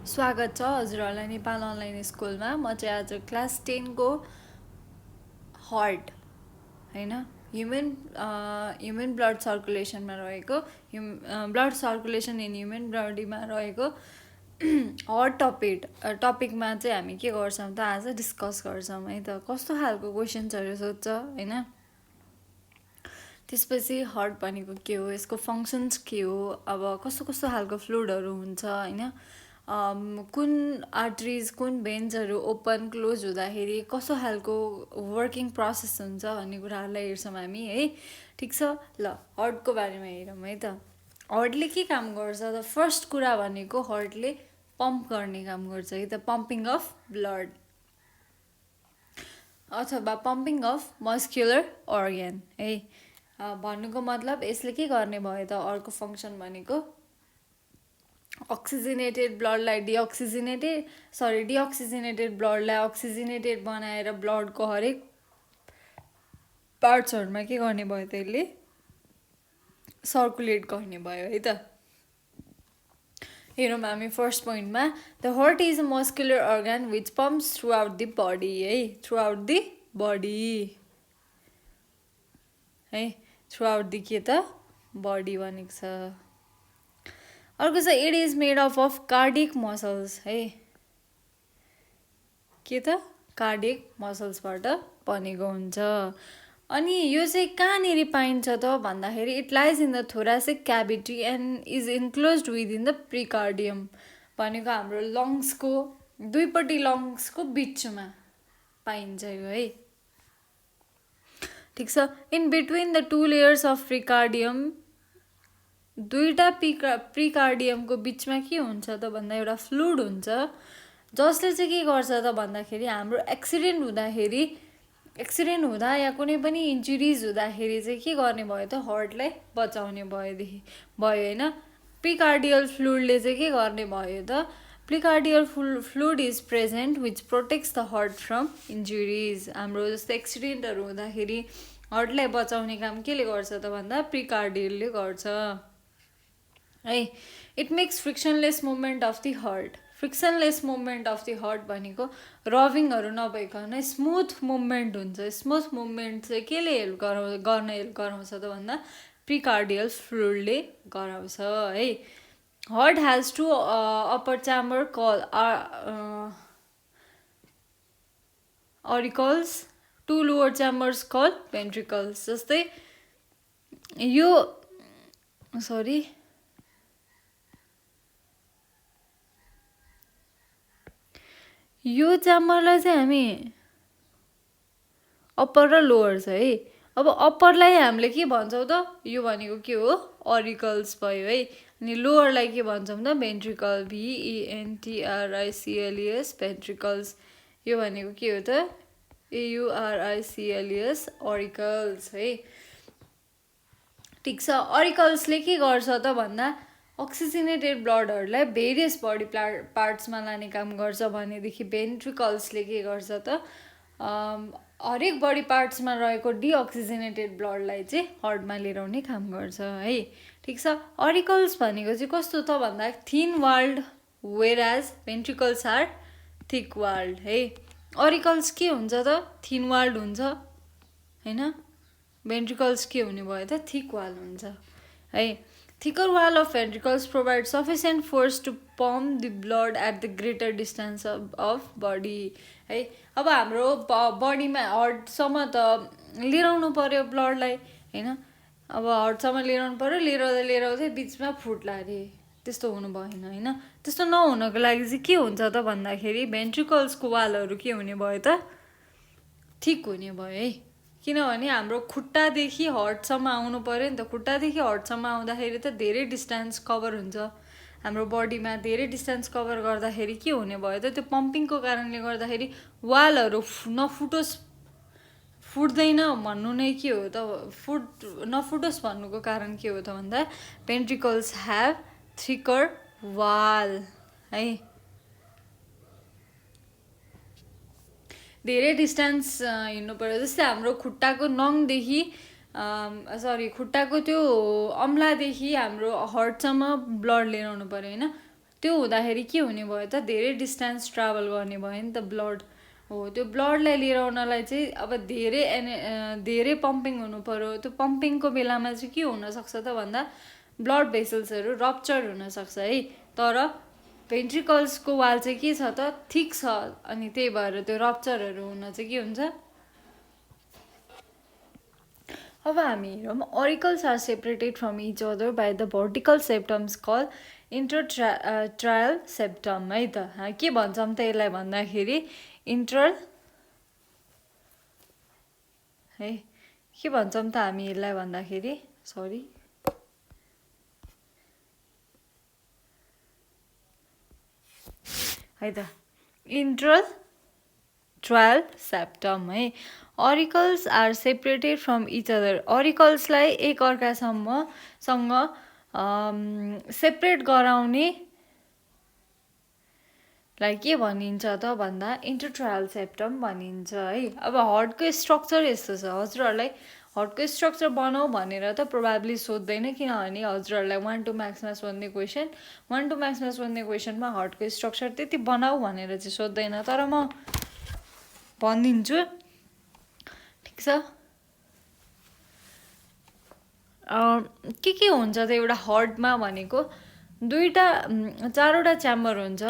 स्वागत छ हजुरहरूलाई नेपाल अनलाइन स्कुलमा। म चाहिँ आज क्लास 10 को हार्ट हैन ह्युमन ब्लड सर्कुलेसनमा रहेको ब्लड सर्कुलेसन इन ह्युमन बडीमा रहेको हट टपिकमा चाहिँ हामी के गर्छौँ त आज डिस्कस गर्छौँ है त। कस्तो खालको क्वेसन्सहरू सोध्छ हैन। त्यसपछि हार्ट भनेको के हो, यसको फङ्सन्स के हो, अब कस्तो कस्तो खालको फ्लुइडहरू हुन्छ हैन, कुन आर्टरिज कुन भेन्सहरू ओपन क्लोज हुँदाखेरि कस्तो खालको वर्किङ प्रोसेस हुन्छ भन्ने कुराहरूलाई हेर्छौँ हामी है। ठिक छ, ल हार्टको बारेमा हेरौँ है त। हार्टले के काम गर्छ त? फर्स्ट कुरा भनेको हार्टले पम्प गर्ने काम गर्छ है त, पम्पिङ अफ ब्लड अथवा पम्पिङ अफ मस्क्युलर अर्ग्यान है। भन्नुको मतलब यसले के गर्ने भयो त? अर्को फङ्सन भनेको अक्सिजनेटेड ब्लडलाई डिअक्सिजनेटेड ब्लडलाई अक्सिजनेटेड बनाएर ब्लडको हरेक पार्ट्सहरूमा के गर्ने भयो त? यसले सर्कुलेट गर्ने भयो है त। हेरौँ हामी फर्स्ट पोइन्टमा, the heart is a muscular organ which pumps throughout the body है, थ्रु आउट द बडी है, थ्रु आउट द के त? बडी भनेको छ। अर्को छ it is made of cardiac muscles है, के त? कार्डियक मसल्सबाट बनेको हुन्छ। अनि यो चाहिँ कहाँनिर पाइन्छ त भन्दाखेरि it lies in the thoracic cavity and is enclosed within the pericardium भनेको हाम्रो लङ्सको दुईपट्टि लङ्सको बिचमा पाइन्छ यो है। ठिक छ, in between the two layers of pericardium, दुईवटा प्रिकार्डियमको बिचमा के हुन्छ त भन्दा एउटा फ्लुइड हुन्छ जसले चाहिँ के गर्छ त भन्दाखेरि हाम्रो एक्सिडेन्ट हुँदा या कुनै पनि इन्जुरिज हुँदाखेरि चाहिँ के गर्ने भयो त? हार्टलाई बचाउने भयो होइन। प्रिकार्डियल फ्लुइडले चाहिँ के गर्ने भयो त? Pericardial fluid is present which protects the heart from injuries. हाम्रो जस्तो एक्सिडेन्टहरू हुँदाखेरि हार्टलाई बचाउने काम केले गर्छ त भन्दा प्रिकार्डियलले गर्छ है। It makes frictionless movement of the heart. Frictionless movement of the heart भनेको रबिङहरू नभइकन स्मुथ मुभमेन्ट हुन्छ। स्मुथ मुभमेन्ट चाहिँ केले हेल्प गराउँछ त भन्दा प्रिकार्डियल फ्लुइडले गराउँछ है। Heart has two upper chamber call auricles, two lower chambers call ventricles. जस्तै यो च्याम्बरलाई चाहिँ हामी अप्पर र लोवर छ है। अब अप्परलाई हामीले के भन्छौँ त? यो भनेको के हो? अरिकल्स भयो है। अनि लोवरलाई के भन्छौँ त? Ventricle, VENTRICLES भेन्ट्रिकल्स। यो भनेको के हो त? AURICLES अरिकल्स है। ठिक छ, अरिकल्सले के गर्छ त भन्दा अक्सिजनेटेड ब्लडहरूलाई भेरियस बडी पार्ट्समा लाने काम गर्छ भनेदेखि भेन्ट्रिकल्सले के गर्छ त? हरेक बडी पार्ट्समा रहेको डिअक्सिजनेटेड ब्लडलाई चाहिँ हार्टमा लिएर आउने काम गर्छ है। ठिक छ, अरिकल्स भनेको चाहिँ कस्तो त भन्दा थिन वाल्ड, वेराज भेन्ट्रिकल्स आर थिक वाल्ड है। अरिकल्स के हुन्छ त? थिन वाल्ड हुन्छ होइन। भेन्ट्रिकल्स के हुने भयो त? थिक वाल हुन्छ है। Thicker wall of ventricles provide sufficient force to pump the blood at the greater distance of body है। अब हाम्रो बडीमा हार्टसम्म त लिइरहनु पर्यो ब्लडलाई होइन। अब हार्टसम्म लिइरहनु पर्यो, लिएर बिचमा फुट्ला अरे, त्यस्तो हुनु भएन होइन। त्यस्तो नहुनको लागि चाहिँ के हुन्छ त भन्दाखेरि भेन्ट्रिकल्सको वालहरू के हुने भयो त? ठिक हुने भयो है। किनभने हाम्रो खुट्टादेखि हार्टसम्म आउनु पर्यो नि त। खुट्टादेखि हार्टसम्म आउँदाखेरि त धेरै डिस्टेन्स कभर हुन्छ। हाम्रो बडीमा धेरै डिस्टेन्स कभर गर्दाखेरि के हुने भयो त? त्यो पम्पिङको कारणले गर्दाखेरि वालहरू फुट्दैन भन्नु नै के हो त? नफुटोस् भन्नुको कारण के हो त भन्दा भेन्ट्रिकल्स ह्याभ थिकर वाल है। धेरै डिस्टेन्स हिँड्नु पर्यो। जस्तै हाम्रो खुट्टाको नङदेखि खुट्टाको त्यो अम्लादेखि हाम्रो हार्टसम्म ब्लड लिएर आउनु पर्यो होइन। त्यो हुँदाखेरि के हुने भयो त धेरै डिस्टेन्स ट्राभल गर्ने भयो नि त ब्लड हो त्यो ब्लडलाई लिएर आउनलाई चाहिँ अब धेरै पम्पिङ हुनु पर्यो त्यो पम्पिङको बेलामा चाहिँ के हुनसक्छ त भन्दा ब्लड भेसल्सहरू रप्चर हुनसक्छ है तर भेन्ट्रिकल्सको वाल चाहिँ के छ त थिक छ अनि त्यही भएर त्यो रप्चरहरू हुन चाहिँ के हुन्छ अब हामी हेरौँ auricles are separated from each other by the vertical septums call atrial septum है त के भन्छौँ त यसलाई भन्दाखेरि है के भन्छौँ त हामी यसलाई भन्दाखेरि सरी है त ट्रायल सेप्टम है auricles are separated from each other अरिकल्सलाई एक अर्कासँग सेपरेट गराउने लाई के भनिन्छ त भन्दा इन्टरट्रायल सेप्टम भनिन्छ है अब हार्टको स्ट्रक्चर यस्तो छ हजुरहरूलाई हार्टको स्ट्रक्चर बनाऊ भनेर त प्रोभाब्ली सोध्दैन किनभने हजुरहरूलाई 1 to म्याक्समा सोध्ने क्वेसन 1 to म्याक्समा सोध्ने क्वेसनमा हार्टको स्ट्रक्चर त्यति बनाऊ भनेर चाहिँ सोध्दैन तर म भनिदिन्छु ठिक छ के हुन्छ त एउटा हार्टमा भनेको चारवटा च्याम्बर हुन्छ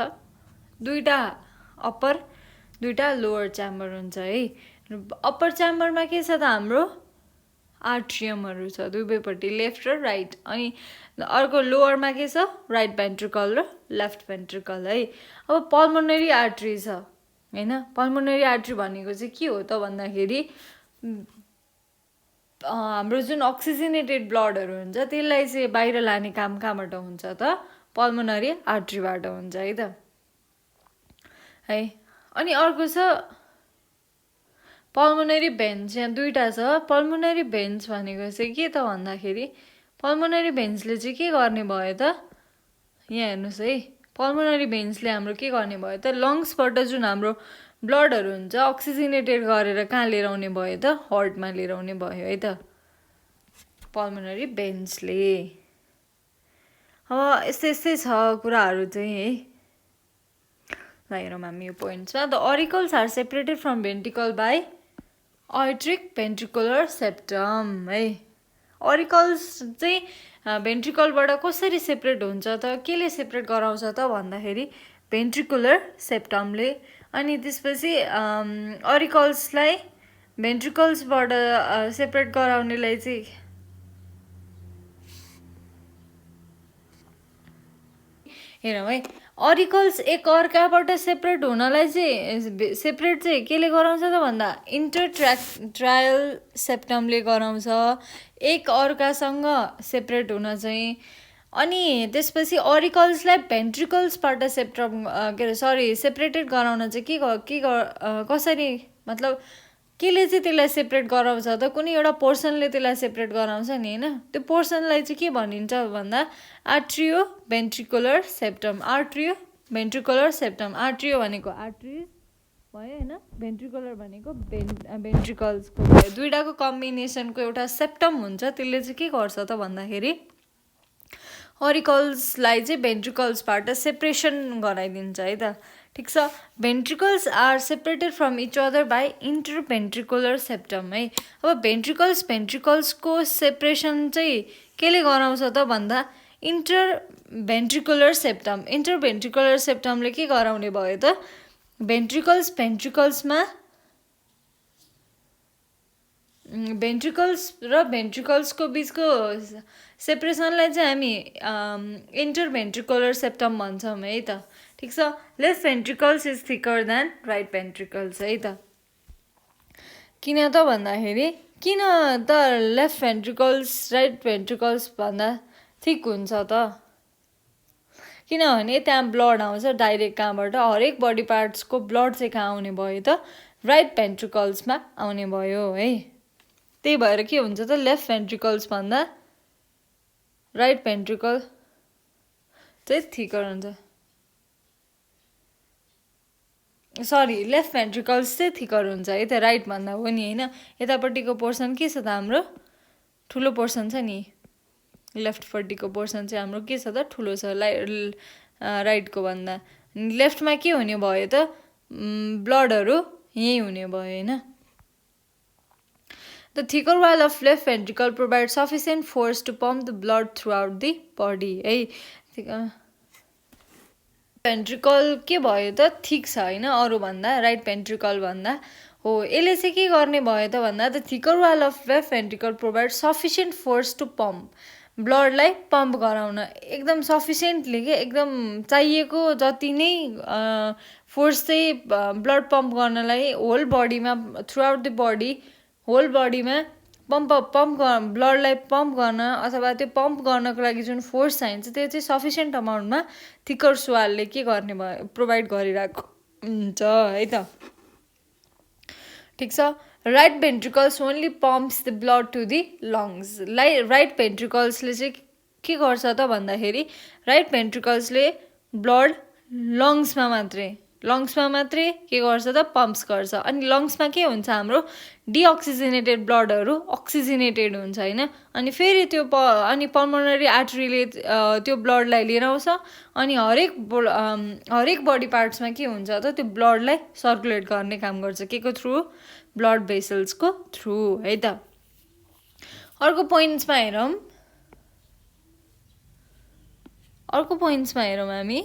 दुईटा अप्पर दुईटा लोवर च्याम्बर हुन्छ है अप्पर च्याम्बरमा के छ त हाम्रो आर्ट्रियमहरू छ दुवैपट्टि लेफ्ट र राइट अनि अर्को लोवरमा के छ राइट भेन्ट्रिकल र लेफ्ट भेन्ट्रिकल है अब पल्मोनरी आर्ट्री छ हैन पल्मोनरी आर्ट्री भनेको चाहिँ के हो त भन्दाखेरि हाम्रो जुन अक्सिजनेटेड ब्लडहरू हुन्छ त्यसलाई चाहिँ बाहिर लाने काम कहाँबाट हुन्छ त पल्मोनरी आर्ट्रीबाट हुन्छ है त है अनि अर्को छ पल्मोनरी भेन्स यहाँ दुईटा छ पल्मोनरी भेन्स भनेको चाहिँ के त भन्दाखेरि पल्मोनरी भेन्सले चाहिँ के गर्ने भयो त यहाँ हेर्नुहोस् है पल्मोनरी भेन्सले हाम्रो के गर्ने भयो त लङ्सबाट जुन हाम्रो ब्लडहरू हुन्छ अक्सिजनेटेड गरेर कहाँ लिएर आउने भयो त हार्टमा लिएर आउने भयो है त पल्मोनरी भेन्सले अब यस्तै छ कुराहरू चाहिँ है ल हेरौँ हामी यो पोइन्ट्समा the auricles are separated from ventricle by atrio ventricular septum है अरिकल्स चाहिँ भेन्ट्रिकलबाट कसरी सेपरेट हुन्छ त केले सेपरेट गराउँछ त भन्दाखेरि भेन्ट्रिकुलर सेप्टमले अनि त्यसपछि अरिकल्सलाई भेन्ट्रिकल्सबाट सेपरेट गराउनेलाई चाहिँ हेरौँ है अरिकल्स एक अर्काबाट सेपरेट हुनलाई चाहिँ सेपरेट चाहिँ केले गराउँछ त भन्दा ट्रायल सेप्टमले गराउँछ एक अर्कासँग सेपरेट हुन चाहिँ अनि त्यसपछि अरिकल्सलाई भेन्ट्रिकल्सबाट सेपरेटेड गराउन चाहिँ कसरी मतलब केले चाहिँ त्यसलाई सेपरेट गराउँछ त कुनै एउटा पोर्सनले त्यसलाई सेपरेट गराउँछ नि हैन त्यो पोर्सनलाई चाहिँ के भनिन्छ भन्दा atrio ventricular septum atrio ventricular septum atrio भनेको आर्ट्रिज भयो हैन भेन्ट्रिकुलर भनेको भेन्ट्रिकल्सको भयो दुईटाको कम्बिनेसनको एउटा सेप्टम हुन्छ त्यसले चाहिँ के गर्छ त भन्दाखेरि अरिकल्सलाई चाहिँ भेन्ट्रिकल्सबाट सेपरेसन गराइदिन्छ है त ठिक छ ventricles are separated from each other by interventricular septum है अब भेन्ट्रिकल्सको सेपरेसन चाहिँ केले गराउँछ त भन्दा इन्टरभेन्ट्रिकुलर सेप्टमले के गराउने भयो त भेन्ट्रिकल्समा भेन्ट्रिकल्स र भेन्ट्रिकल्सको बिचको सेपरेसनलाई चाहिँ हामी इन्टरभेन्ट्रिकुलर सेप्टम भन्छौँ है त ठिक छ left ventricles is thicker than right ventricles है त किन त भन्दाखेरि किन त लेफ्ट भेन्ट्रिकल्स राइट भेन्ट्रिकल्स भन्दा थिक हुन्छ त किनभने त्यहाँ ब्लड आउँछ डाइरेक्ट कहाँबाट हरेक बडी पार्ट्सको ब्लड चाहिँ कहाँ आउने भयो त राइट भेन्ट्रिकल्समा आउने भयो है त्यही भएर के हुन्छ त लेफ्ट भेन्ट्रिकल्स भन्दा राइट भेन्ट्रिकल चाहिँ थिकर हुन्छ सरी लेफ्ट भेन्ट्रिकल्स चाहिँ थिकर हुन्छ है त राइट भन्दा हो नि हैन यतापट्टिको पोर्सन के छ त हाम्रो ठुलो पोर्सन छ नि लेफ्टपट्टिको पोर्सन चाहिँ हाम्रो के छ त ठुलो छ राइटको भन्दा। लेफ्टमा के हुने भयो त ब्लडहरू यहीँ हुने भयो होइन। The thicker wall of left ventricle provides sufficient force to pump the blood throughout the body है। भेन्ट्रिकल के भयो त थिक छ होइन अरूभन्दा, राइट भेन्ट्रिकल भन्दा हो। यसले चाहिँ के गर्ने भयो त भन्दा the thicker wall of left ventricle provide sufficient force to pump ब्लडलाई पम्प गराउन एकदम सफिसियन्टली के एकदम चाहिएको जति नै फोर्स चाहिँ ब्लड पम्प गर्नलाई होल बडीमा throughout the body whole बडीमा ब्लडलाई पम्प गर्न अथवा त्यो पम्प गर्नको लागि जुन फोर्स चाहिन्छ त्यो चाहिँ सफिसियन्ट अमाउन्टमा थिकर स्वालले के गर्ने भयो प्रोभाइड गरिरहेको हुन्छ है त। ठिक छ। Right ventricles only pumps the blood to the lungs. Right भेन्ट्रिकल्सले चाहिँ के गर्छ त भन्दाखेरि राइट भेन्ट्रिकल्सले ब्लड लङ्समा मात्रै के गर्छ त पम्प्स गर्छ। अनि लङ्समा के हुन्छ हाम्रो डिअक्सिजनेटेड ब्लडहरू अक्सिजनेटेड हुन्छ होइन। अनि फेरि त्यो अनि पल्मोनरी आर्टरीले त्यो ब्लडलाई लिएर आउँछ अनि हरेक बडी पार्ट्समा के हुन्छ त त्यो ब्लडलाई सर्कुलेट गर्ने काम गर्छ के को थ्रु ब्लड भेसल्सको थ्रु है त। अर्को पोइन्ट्समा हेरौँ हामी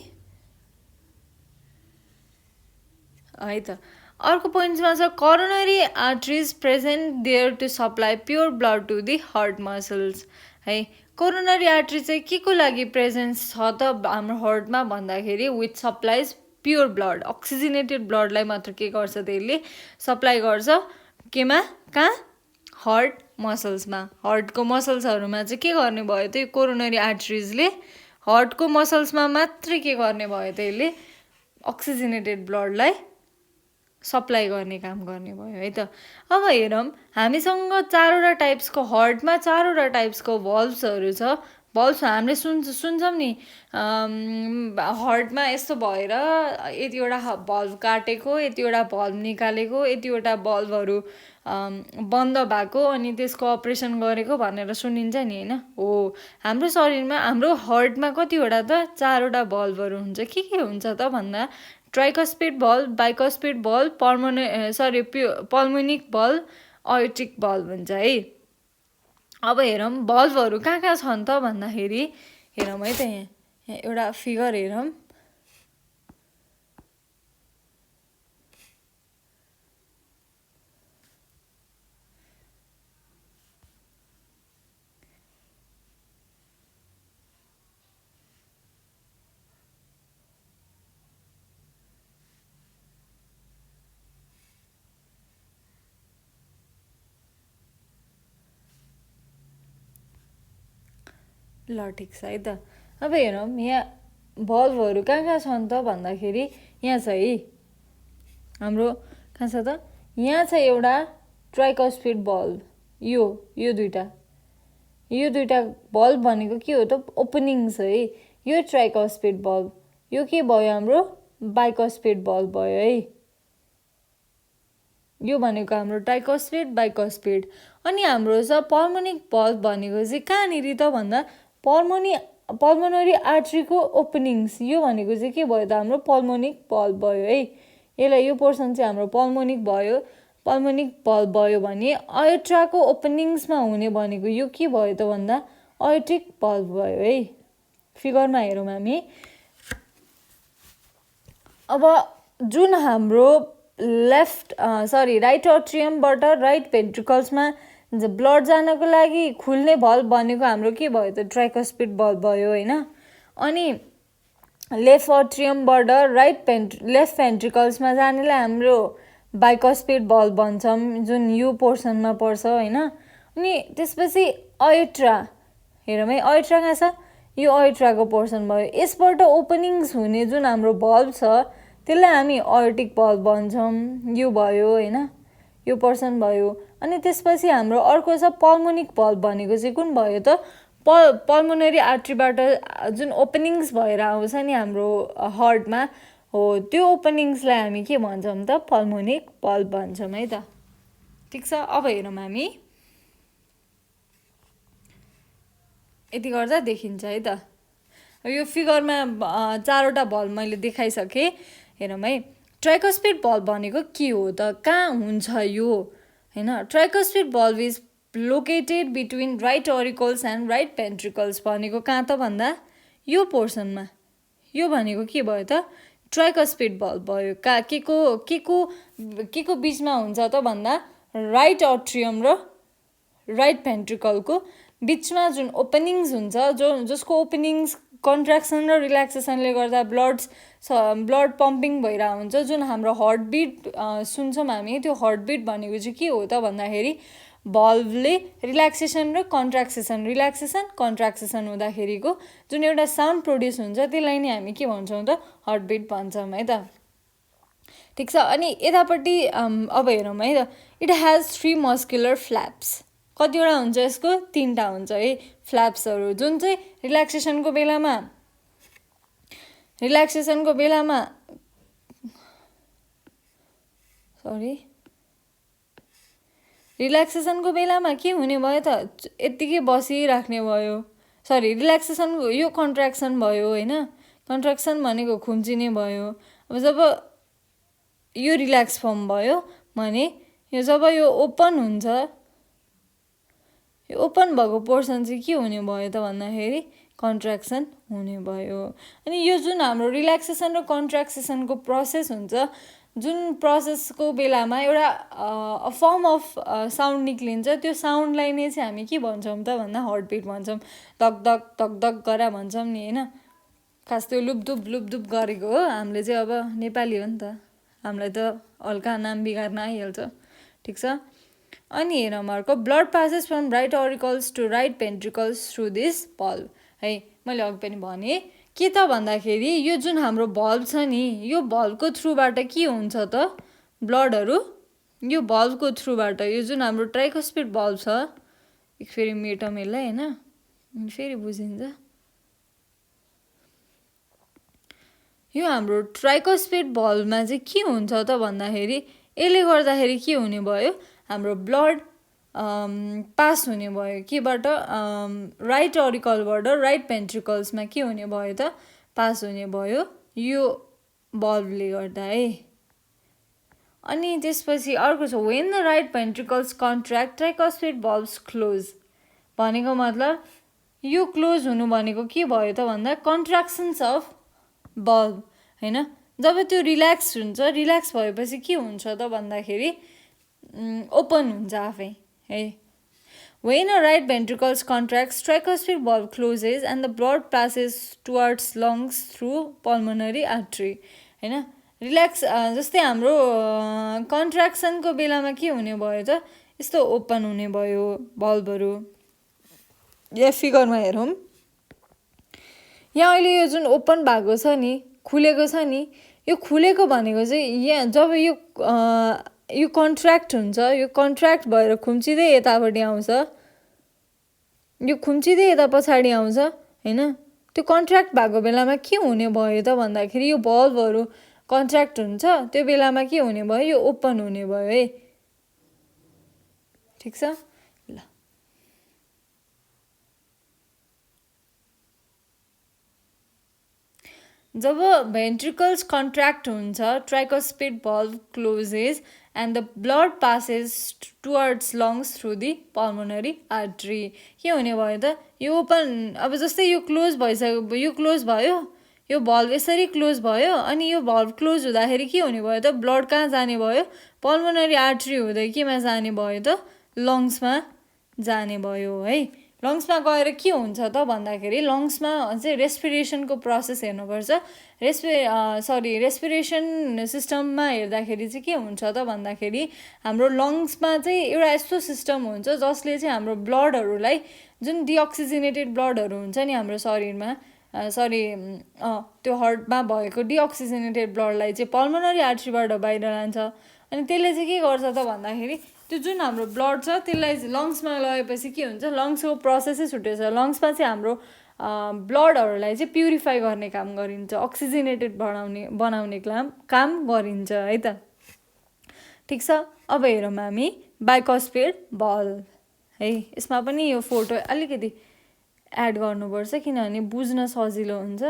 है त। अर्को पोइन्ट्समा छ coronary arteries present there to supply pure blood to the heart muscles है। कोरोनरी आर्टरी चाहिँ के को लागि प्रेजेन्स छ त हाम्रो हार्टमा भन्दाखेरि विथ सप्लाइज प्योर ब्लड अक्सिजनेटेड ब्लडलाई मात्र के गर्छ त्यसले सप्लाई गर्छ केमा कहाँ हार्ट मसल्समा। हार्टको मसल्सहरूमा चाहिँ के गर्ने भयो त यो कोरोनरी आर्टरिजले हार्टको मसल्समा मात्रै के गर्ने भयो त यसले अक्सिजनेटेड ब्लडलाई सप्लाई गर्ने काम गर्ने भयो है त। अब हेरौँ हामीसँग चारवटा टाइप्सको हार्टमा चारवटा टाइप्सको भल्भ्सहरू छ। भल्भ्स हामीले सुन्छौँ नि हार्टमा यस्तो भएर यतिवटा भल्भ काटेको यतिवटा भल्भ निकालेको यतिवटा भल्भहरू बन्द भएको अनि त्यसको अपरेसन गरेको भनेर सुनिन्छ नि होइन। हो हाम्रो शरीरमा हाम्रो हार्टमा कतिवटा त चारवटा भल्भहरू हुन्छ के हुन्छ त भन्दा tricuspid valve bicuspid valve pulmonic valve aortic valve हुन्छ है। अब हेरौँ भल्भहरू कहाँ छन् त भन्दाखेरि हेरौँ है त यहाँ एउटा फिगर हेरौँ। ल ठिक छ है त। अब हेरौँ यहाँ भल्भहरू कहाँ छन् त भन्दाखेरि यहाँ छ है हाम्रो कहाँ छ त यहाँ छ एउटा ट्राइकस्पिड भल्भ यो दुईटा भल्भ भनेको के हो त ओपनिङ्स है। यो ट्राइकस्पिड भल्भ यो के भयो हाम्रो बाइकस्पिड भल्भ भयो है। यो भनेको हाम्रो ट्राइकस्पिड बाइकस्पिड। अनि हाम्रो छ पल्मोनिक भल्भ भनेको चाहिँ कहाँनिर त भन्दा पल्मोनरी आर्टरीको ओपनिङ्स यो भनेको चाहिँ के भयो त हाम्रो पल्मोनिक भल्भ भयो है। यसलाई यो पोर्सन चाहिँ हाम्रो पल्मोनिक भल्भ भयो भने आयोट्राको ओपनिङ्समा हुने भनेको यो के भयो त भन्दा आयोटिक भल्भ भयो है। फिगरमा हेरौँ हामी। अब जुन हाम्रो राइट एट्रियमबाट राइट भेन्ट्रिकल्समा ब्लड जानको लागि खुल्ने भल्भ भनेको हाम्रो के भयो त ट्राइकस्पिड भल्भ भयो होइन। अनि लेफ्ट एट्रियमबाट लेफ्ट भेन्ट्रिकल्समा जानेलाई हाम्रो बाइकस्पिड भल्भ भन्छौँ जुन यो पोर्सनमा पर्छ होइन। अनि त्यसपछि आयोट्रा हेरौँ है आयोट्रा कहाँ छ यो आयोट्राको पोर्सन भयो। यसबाट ओपनिङ्स हुने जुन हाम्रो भल्भ छ त्यसलाई हामी आयोटिक भल्भ भन्छौँ यो भयो होइन यो पोर्सन भयो। अनि त्यसपछि हाम्रो अर्को छ पल्मोनिक भल्भ भनेको चाहिँ कुन भयो त पल्मोनरी आर्टरीबाट जुन ओपनिङ्स भएर आउँछ नि हाम्रो हार्टमा हो त्यो ओपनिङ्सलाई हामी के भन्छौँ त पल्मोनिक भल्भ भन्छौँ है त। ठिक छ। अब हेरौँ हामी यति गर्दा देखिन्छ है त। यो फिगरमा चारवटा भल्भ मैले देखाइसकेँ। हेरौँ है, ट्राइकोस्पिड भल्भ भनेको के हो त, कहाँ हुन्छ यो होइन। Tricuspid valve is located between right auricles and right ventricles भनेको कहाँ त भन्दा यो पोर्सनमा। यो भनेको के भयो त, ट्राइकोस्पिड भल्भ भयो। के को बिचमा हुन्छ त भन्दा राइट अट्रियम र राइट भेन्ट्रिकलको बिचमा जुन ओपनिङ्स हुन्छ, जसको ओपनिङ्स कन्ट्राक्सन र रिल्याक्सेसनले गर्दा ब्लड पम्पिङ भइरहेको हुन्छ, जुन हाम्रो हार्टबिट सुन्छौँ हामी, त्यो हार्टबिट भनेको चाहिँ के हो त भन्दाखेरि भल्भले रिल्याक्सेसन र कन्ट्राक्सेसन हुँदाखेरिको जुन एउटा साउन्ड प्रड्युस हुन्छ त्यसलाई नै हामी के भन्छौँ त, हार्टबिट भन्छौँ है त। ठिक छ। अनि यतापट्टि अब हेरौँ है त, इट हेज 3 मस्कुलर फ्ल्याप्स। कतिवटा हुन्छ यसको, 3टा हुन्छ है फ्ल्याप्सहरू, जुन चाहिँ रिल्याक्सेसनको बेलामा के हुने भयो त, यत्तिकै बसिराख्ने भयो। रिल्याक्सेसनको यो कन्ट्राक्सन भयो होइन, कन्ट्राक्सन भनेको खुम्चिने भयो। अब जब यो रिल्याक्स फर्म भयो भने यो जब यो ओपन हुन्छ, यो ओपन भएको पोर्सन चाहिँ के हुने भयो त भन्दाखेरि कन्ट्राक्सन हुने भयो। अनि यो जुन हाम्रो रिल्याक्सेसन र कन्ट्राक्सेसनको प्रोसेस हुन्छ, जुन प्रोसेसको बेलामा एउटा फर्म अफ साउन्ड निक्लिन्छ, त्यो साउन्डलाई नै चाहिँ हामी के भन्छौँ त भन्दा हार्टबिट भन्छौँ। धक धक धक धक गरा भन्छौँ नि होइन, खास त्यो लुपदुप गरेको हो। हामीले चाहिँ अब नेपाली हो नि त, हामीलाई त हल्का नाम बिगार्न आइहाल्छ। ठिक छ। अनि हेरौँ अर्को, blood passes from right auricles to right ventricles through this valve है। मैले अघि पनि भने के त भन्दाखेरि यो जुन हाम्रो भल्भ छ नि, यो भल्भको थ्रुबाट के हुन्छ त ब्लडहरू, यो भल्भको थ्रुबाट, यो जुन हाम्रो ट्राइकोस्पिड भल्भ छ, फेरि मेटौँ यसलाई होइन, फेरि बुझिन्छ। यो हाम्रो ट्राइकोस्पिड भल्भमा चाहिँ के हुन्छ त भन्दाखेरि यसले गर्दाखेरि के हुने भयो, हाम्रो ब्लड पास हुने भयो केबाट, राइट अरिकलबाट राइट भेन्ट्रिकल्समा के हुने भयो त, पास हुने भयो यो भल्भले गर्दा है। अनि त्यसपछि अर्को छ, when the right ventricles contract tricuspid valves close भनेको मतलब यो क्लोज हुनु भनेको के भयो त भन्दा कन्ट्राक्सन्स अफ भल्भ होइन। जब त्यो रिल्याक्स हुन्छ, रिल्याक्स भएपछि के हुन्छ त भन्दाखेरि ओपन हुन्छ आफै है। When a right ventricles contracts, tricuspid valve closes and the blood passes towards lungs through pulmonary artery हैन। रिल्याक्स जस्तै हाम्रो कन्ट्राक्सनको बेलामा के हुने भयो त, यस्तो ओपन हुने भयो भल्भहरू। यहाँ फिगरमा हेरौँ, यहाँ अहिले यो जुन ओपन भएको छ नि, खुलेको छ नि, यो खुलेको भनेको चाहिँ यहाँ जब यो कन्ट्र्याक्ट हुन्छ, यो कन्ट्र्याक्ट भएर खुम्चिँदै यतापट्टि आउँछ, यो खुम्चिँदै यता पछाडि आउँछ होइन। त्यो कन्ट्र्याक्ट भएको बेलामा के हुने भयो त भन्दाखेरि यो भल्भहरू कन्ट्र्याक्ट हुन्छ, त्यो बेलामा के हुने भयो, यो ओपन हुने भयो है। ठिक छ ल। जब भेन्ट्रिकल्स कन्ट्र्याक्ट हुन्छ, tricuspid valve closes and the blood passes towards lungs through the pulmonary artery। के हुने भयो त, यो ओपन, अब जस्तै यो क्लोज भइसक्यो, यो क्लोज भयो, यो भल्भ यसरी क्लोज भयो, अनि यो भल्भ क्लोज हुँदाखेरि के हुने भयो त, ब्लड कहाँ जाने भयो, पल्मोनरी आर्टरी हुँदै केमा जाने भयो त, लङ्समा जाने भयो है। लङ्समा गएर के हुन्छ त भन्दाखेरि लङ्समा चाहिँ रेस्पिरेसनको प्रोसेस हेर्नुपर्छ। रेस्पिरेसन सिस्टममा हेर्दाखेरि चाहिँ के हुन्छ त भन्दाखेरि हाम्रो लङ्समा चाहिँ एउटा यस्तो सिस्टम हुन्छ जसले चाहिँ हाम्रो ब्लडहरूलाई, जुन डिअक्सिजनेटेड ब्लडहरू हुन्छ नि हाम्रो शरीरमा, त्यो हार्टमा भएको डिअक्सिजनेटेड ब्लडलाई चाहिँ पल्मोनरी आर्टरीबाट बाहिर लान्छ। अनि त्यसले चाहिँ के गर्छ त भन्दाखेरि त्यो जुन हाम्रो ब्लड छ त्यसलाई लङ्समा लगेपछि के हुन्छ, लङ्सको प्रोसेसै छुटेछ। लङ्समा चाहिँ हाम्रो ब्लडहरूलाई चाहिँ प्युरिफाई गर्ने काम गरिन्छ, अक्सिजनेटेड बनाउने काम गरिन्छ है त। ठिक छ। अब हेरौँ हामी बाइकस्पिड भल्भ है। यसमा पनि यो फोटो अलिकति एड गर्नुपर्छ किनभने बुझ्न सजिलो हुन्छ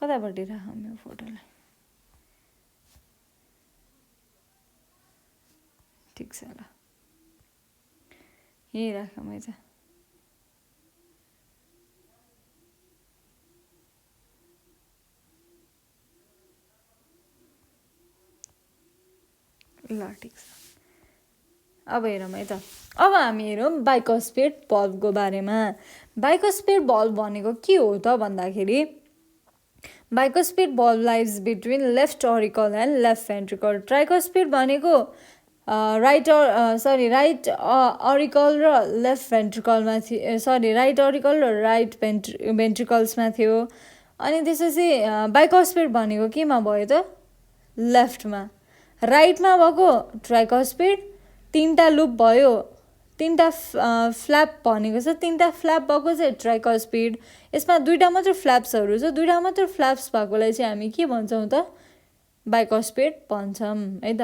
कतापट्टि राखौँ यो फोटोलाई ठिक छ ल यही राखौँ है त ल ठिक छ अब हेरौँ है त अब हामी हेरौँ बाइकोस्फेयर बल्बको बारेमा बाइकोस्फेयर बल्ब भनेको के हो त भन्दाखेरि बाइकोस्फेयर बल्ब lies between left auricle and left ventricle tricuspid भनेको राइट ऑरिकल र लेफ्ट भेन्ट्रिकलमा थियो राइट ऑरिकल र राइट भेन्ट्रिकल्समा थियो अनि त्यसपछि बाइकोस्फेयर भनेको केमा भयो त लेफ्टमा राइटमा भएको ट्राइकोस्फेयर तीनटा लुप भयो तीनटा फ्ल्याप भनेको छ तीनटा फ्ल्याप भएको चाहिँ ट्राइकोस्फेयर यसमा दुईटा मात्र फ्ल्याप्सहरू छ दुईटा मात्र फ्ल्याप्स भएकोलाई चाहिँ हामी के भन्छौँ त बाइकोस्फेयर भन्छौँ है त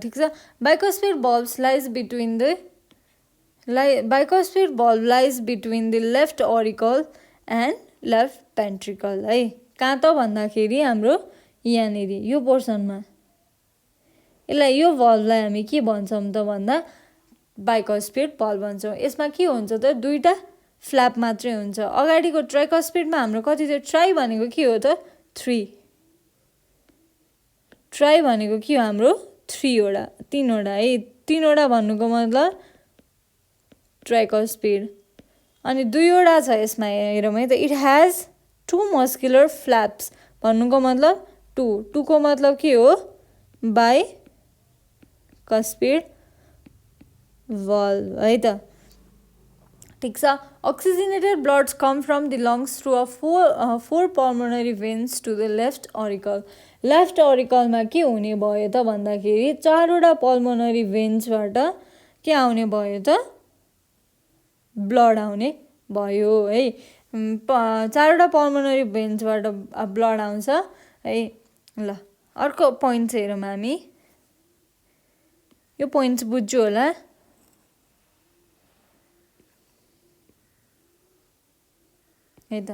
ठिक छ bicuspid valves lie between the bicuspid बल्ब lies between the left auricle and left ventricle है कहाँ त भन्दाखेरि हाम्रो यहाँनिर यो पोर्सनमा यसलाई यो बल्बलाई हामी के भन्छौँ त भन्दा बाइकोस्फेयर बल्ब भन्छौँ यसमा के हुन्छ त दुईटा फ्ल्याप मात्रै हुन्छ अगाडिको ट्राइकोस्फेयरमा हाम्रो कति थियो ट्राई भनेको के हो त 3 ट्राई भनेको के हो हाम्रो 3वटा 3वटा है 3वटा भन्नुको मतलब ट्राइकोस्फेयर अनि 2वटा छ यसमा हेरौँ है त इट हैज 2 मस्कुलर फ्ल्याप्स भन्नुको मतलब 2 को मतलब के हो बाइकोस्फेयर बल्ब है त ठिक छ oxygenated bloods come from the lungs through a four pulmonary veins to the left auricle left ऑरिकलमा के हुने भयो त भन्दाखेरि 4वटा पल्मोनरी भेन्सबाट के आउने भयो त ब्लड आउने भयो है 4वटा पल्मोनरी भेन्सबाट ब्लड आउँछ है ल अर्को पोइन्ट हेरौँ हामी यो पोइन्ट्स बुझ्यो होला है त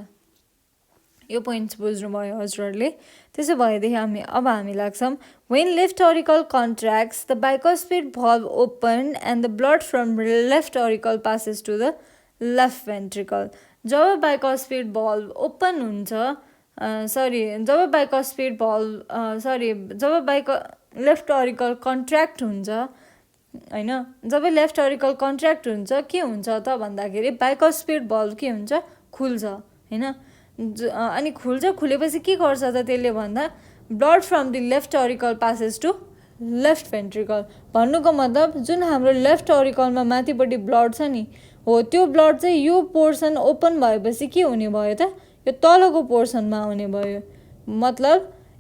यो पोइन्ट्स बुझ्नुभयो हजुरहरूले त्यसो भएदेखि हामी लाग्छौँ when left auricle contracts the bicuspid valve open and the blood from left auricle passes to the left ventricle जब bicuspid valve ओपन हुन्छ जब bicuspid valve जब लेफ्ट ऑरिकल कन्ट्र्याक्ट हुन्छ हैन जब लेफ्ट ऑरिकल कन्ट्र्याक्ट हुन्छ के हुन्छ त भन्दाखेरि बाइकोस्फेयर बल्ब के हुन्छ खुल्छ हैन अनि खुलेपछि के गर्छ त त्यसले भन्दा blood from the left auricle passes to left ventricle भन्नुको मतलब जुन हाम्रो लेफ्ट ऑरिकलमा माथिपट्टि ब्लड छ नि हो त्यो ब्लड चाहिँ यो पोर्सन ओपन भएपछि के हुने भयो त यो तलको पोर्सनमा आउने भयो मतलब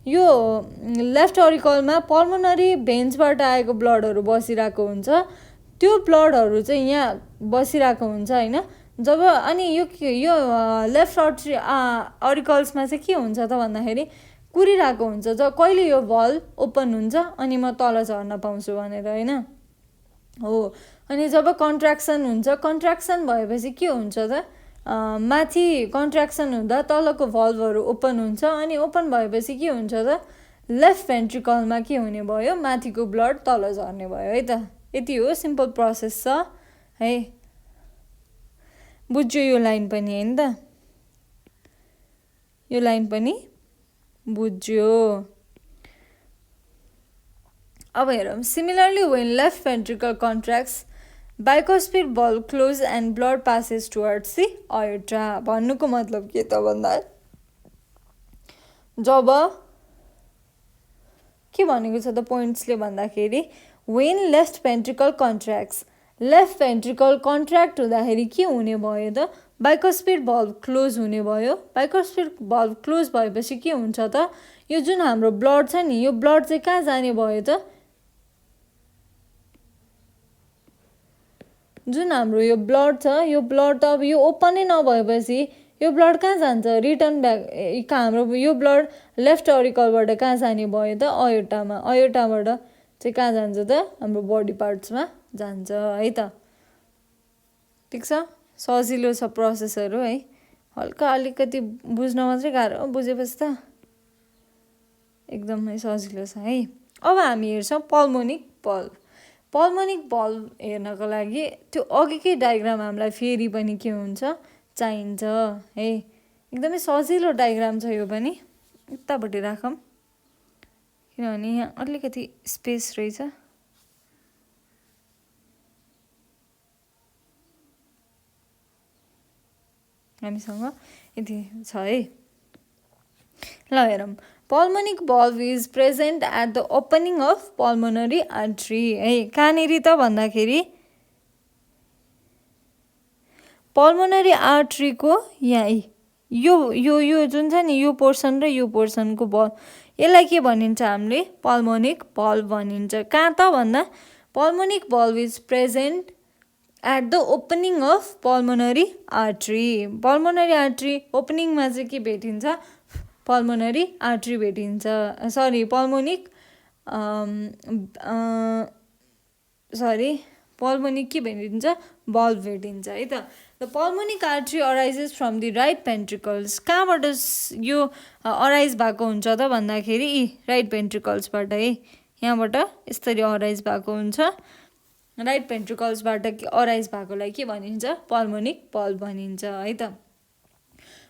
यो लेफ्ट ऑरिकलमा पल्मोनरी भेन्सबाट आएको ब्लडहरू बसिरहेको हुन्छ त्यो ब्लडहरू चाहिँ यहाँ बसिरहेको हुन्छ हैन जब अनि यो लेफ्ट ऑरिकल्समा चाहिँ के हुन्छ त भन्दाखेरि कुरिरहेको हुन्छ जब कहिले यो भल्भ ओपन हुन्छ अनि म तल झर्न पाउँछु भनेर हैन हो अनि जब कन्ट्र्याक्सन हुन्छ कन्ट्र्याक्सन भएपछि के हुन्छ त माथि कन्ट्र्याक्सन हुँदा तलको भल्भहरू ओपन हुन्छ अनि ओपन भएपछि के हुन्छ त लेफ्ट भेन्ट्रिकलमा के हुने भयो माथिको ब्लड तल झर्ने भयो है त यति हो सिम्पल प्रोसेस छ है बुझ्यो यो लाइन पनि हैन त यो लाइन पनि बुझ्यो अब हेरौँ similarly when left ventricle contracts bicuspid valve close and blood passes towards the aorta भन्नुको मतलब के त भन्दा जब के भनेको छ त पोइन्ट्सले भन्दाखेरि when left ventricle contracts left ventricle contract हुँदाखेरि के हुने भयो त बाइकोस्फेयर बल्ब क्लोज हुने भयो बाइकोस्फेयर बल्ब क्लोज भएपछि के हुन्छ त यो जुन हाम्रो ब्लड छ नि यो ब्लड चाहिँ कहाँ जाने भयो त जुन हाम्रो यो ब्लड छ यो ब्लड त अब यो ओपनै नभएपछि यो ब्लड कहाँ जान्छ रिटर्न ब्याक हाम्रो यो ब्लड लेफ्ट ऑरिकलबाट कहाँ जाने भयो त अयोर्टामा अयोर्टाबाट चाहिँ कहाँ जान्छ त हाम्रो बडी पार्ट्समा जान्छ है त ठिक छ सजिलो छ प्रोसेसहरू है हल्का अलिकति बुझ्न मात्रै गाह्रो बुझेपछि त एकदमै सजिलो छ है अब हामी हेर्छौँ पल्मोनिक बल्ब पल्मोनिक बल्ब हेर्नको लागि त्यो अघिकै डायग्राम हामीलाई फेरि पनि के हुन्छ चाहिन्छ है एकदमै सजिलो डायग्राम छ यो पनि यतापट्टि राखौँ किनभने यहाँ अलिकति स्पेस रहेछ हामीसँग यति छ है ल हेरौँ pulmonic valve is present at the opening of pulmonary artery है कहाँनिर त भन्दाखेरि pulmonary artery को यहाँ यो जुन छ नि यो पोर्सन र यो पोर्सनको बल यसलाई के भनिन्छ हामीले pulmonic valve भनिन्छ कहाँ त भन्दा pulmonic valve is present at the opening of pulmonary artery pulmonary artery opening मा चाहिँ के भेटिन्छ pulmonary artery भेटिन्छ सरी pulmonic pulmonic के भेटिन्छ valve भेटिन्छ है त the pulmonic artery arises from the right ventricles कहाँबाट यो अराइज भएको हुन्छ त भन्दाखेरि राइट भेन्ट्रिकल्सबाट है यहाँबाट यसरी अराइज भएको हुन्छ राइट भेन्ट्रिकल्सबाट अराइज भएकोलाई के भनिन्छ pulmonic valve भनिन्छ है त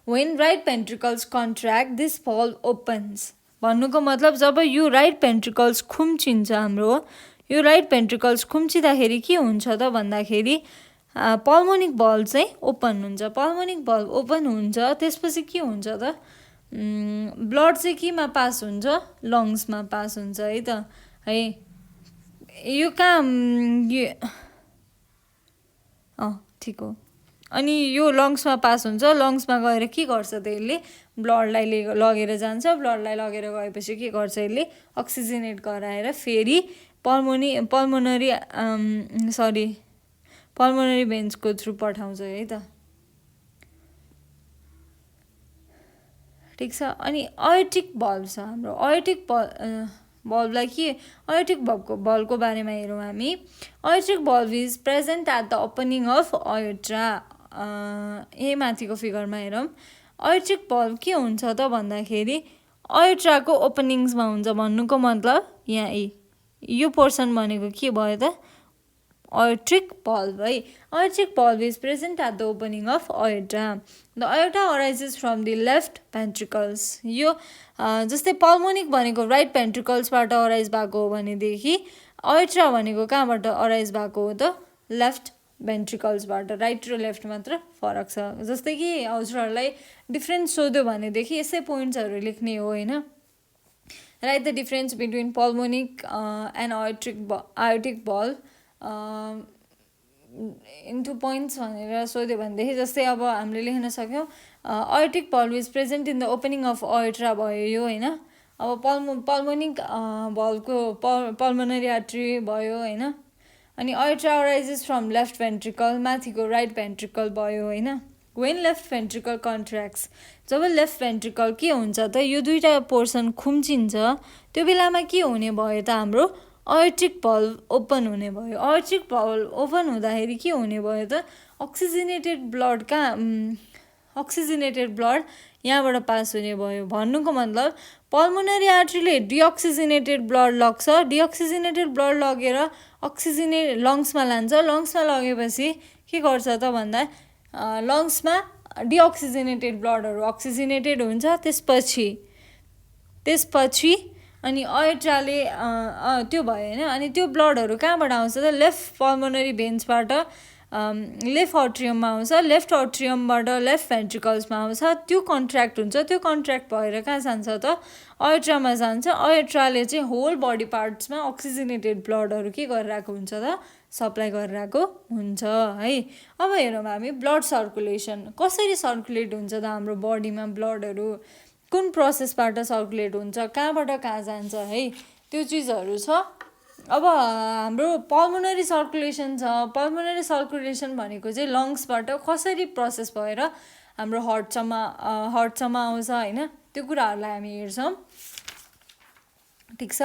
when right ventricles contract this valve opens भन्नुको मतलब जब यो राइट भेन्ट्रिकल्स खुम्चिन्छ हाम्रो यो राइट भेन्ट्रिकल्स खुम्चिँदाखेरि के हुन्छ त भन्दाखेरि pulmonic valve चाहिँ ओपन हुन्छ pulmonic valve ओपन हुन्छ त्यसपछि के हुन्छ त ब्लड चाहिँ केमा पास हुन्छ लङ्समा पास हुन्छ है त है यो कहाँ ठिक हो अनि यो लङ्समा पास हुन्छ लङ्समा गएर के गर्छ त यसले ब्लडलाई लगेर जान्छ ब्लडलाई लगेर गएपछि के गर्छ यसले अक्सिजनेट गराएर फेरि पल्मोनरी भेन्सको थ्रु पठाउँछ है त ठिक छ अनि अयोटिक भल्भ छ हाम्रो अयोटिक भल्भलाई के अयोटिक भल्भको बारेमा हेरौँ हामी aortic valve is present at the opening of अयोट्रा यही माथिको फिगरमा हेरौँ अयोटिक भल्भ के हुन्छ त भन्दाखेरि अयोट्राको ओपनिङ्समा हुन्छ भन्नुको मतलब यहाँ यो पोर्सन भनेको के भयो त aortic valve है aortic valve is present at the opening of aorta the aorta arises from the left ventricles यो जस्तै pulmonic भनेको right ventricles बाट अराइज भएको हो भनेदेखि aorta भनेको कहाँबाट अराइज भएको हो त लेफ्ट भेन्ट्रिकल्स बाट राइट र लेफ्ट मात्र फरक छ जस्तै कि हजुरहरुलाई डिफरेन्स सोध्यो भनेदेखि यसै पोइन्ट्सहरु लेख्ने हो हैन write the difference between pulmonic and aortic valve into points भनेर सोध्यो भनेदेखि जस्तै अब हामीले लेख्न सक्यौ aortic valve is present in the opening of aorta भयो यो हैन अब pulmonic valve को pulmonary artery भयो हैन अनि aorta arises from left ventricle माथिको right ventricle भयो हैन when left ventricle contracts job left ventricle के हुन्छ त यो दुईटा पोर्सन खुम्चिन्छ त्यो बेलामा के हुने भयो त हाम्रो aortic valve ओपन हुने भयो aortic valve ओपन हुँदाखेरि के हुने भयो त oxygenated blood यहाँबाट पास हुने भयो भन्नुको मतलब pulmonary artery ले deoxygenated blood लग्छ deoxygenated blood लगेर oxygenate लङ्समा लान्छ लङ्समा लगेपछि के गर्छ त भन्दा लङ्समा deoxygenated bloodहरु oxygenated हुन्छ त्यसपछि अनि अयोट्राले त्यो भयो हैन अनि त्यो ब्लडहरु कहाँबाट आउँछ त लेफ्ट पल्मोनरी भेन्सबाट लेफ्ट अट्रियममा आउँछ लेफ्ट अट्रियमबाट लेफ्ट भेन्ट्रिकल्समा आउँछ त्यो कन्ट्र्याक्ट हुन्छ त्यो कन्ट्र्याक्ट भएर कहाँ जान्छ त अयोट्रामा जान्छ अयोट्राले चाहिँ होल बडी पार्ट्समा अक्सिजनेटेड ब्लडहरु के गरिरहेको हुन्छ त सप्लाई गरिरहेको हुन्छ है अब हेरौँ हामी ब्लड सर्कुलेसन कसरी सर्कुलेट हुन्छ त हाम्रो बडीमा ब्लडहरु कुन प्रोसेसबाट सर्कुलेट हुन्छ कहाँबाट कहाँ जान्छ है त्यो चीजहरु छ अब हाम्रो पल्मोनरी सर्कुलेसन छ पल्मोनरी सर्कुलेसन भनेको चाहिँ लङ्सबाट कसरी प्रोसेस भएर हाम्रो हार्टसम्म आउँछ हैन त्यो कुराहरुलाई हामी हेर्छौं ठीक छ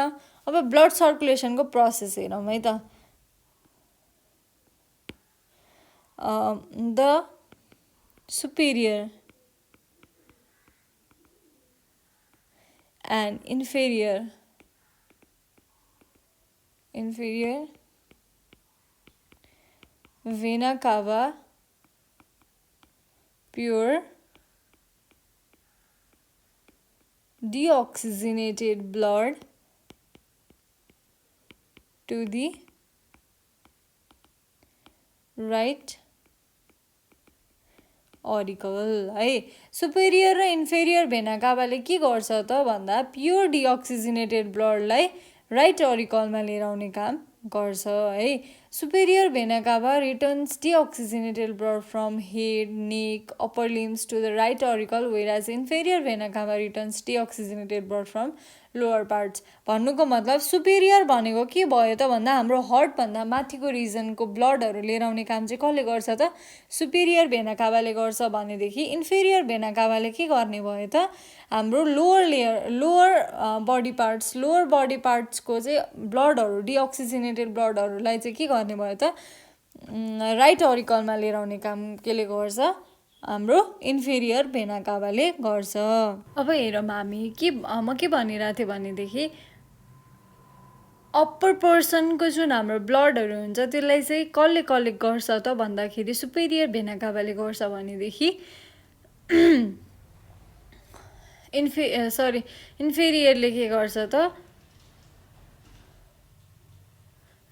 अब ब्लड सर्कुलेसनको प्रोसेस हेरौँ है त। The Superior and inferior vena cava pure deoxygenated blood to the right auricle है। सुपेरियर र इन्फेरियर भेना काभाले के गर्छ त भन्दा प्योर डिअक्सिजनेटेड ब्लडलाई राइट अरिकलमा लिएर आउने काम गर्छ है। Superior vena cava returns deoxygenated blood from head neck upper limbs to the right auricle whereas inferior vena cava returns deoxygenated blood from lower parts. भन्नुको मतलब सुपेरियर भनेको के भयो त भन्दा हाम्रो हार्टभन्दा माथिको रिजनको ब्लडहरू लिएर आउने काम चाहिँ कसले गर्छ त सुपेरियर भेना काभाले गर्छ भनेदेखि इन्फेरियर भेना काभाले के गर्ने भयो त हाम्रो लोअर बडी पार्ट्सको चाहिँ ब्लडहरू डिअक्सिजनेटेड ब्लडहरूलाई चाहिँ के गर्ने भयो त राइट अरिकलमा लिएर आउने काम केले गर्छ हाम्रो इन्फेरियर भेना काभाले गर्छ। अब हेरौँ हामी म के भनिरहेको थिएँ भनेदेखि अप्पर पर्सनको जुन हाम्रो ब्लडहरू हुन्छ त्यसलाई चाहिँ कसले कलेक्ट गर्छ त भन्दाखेरि सुपेरियर भेना काभाले गर्छ भनेदेखि इन्फेरियरले के गर्छ त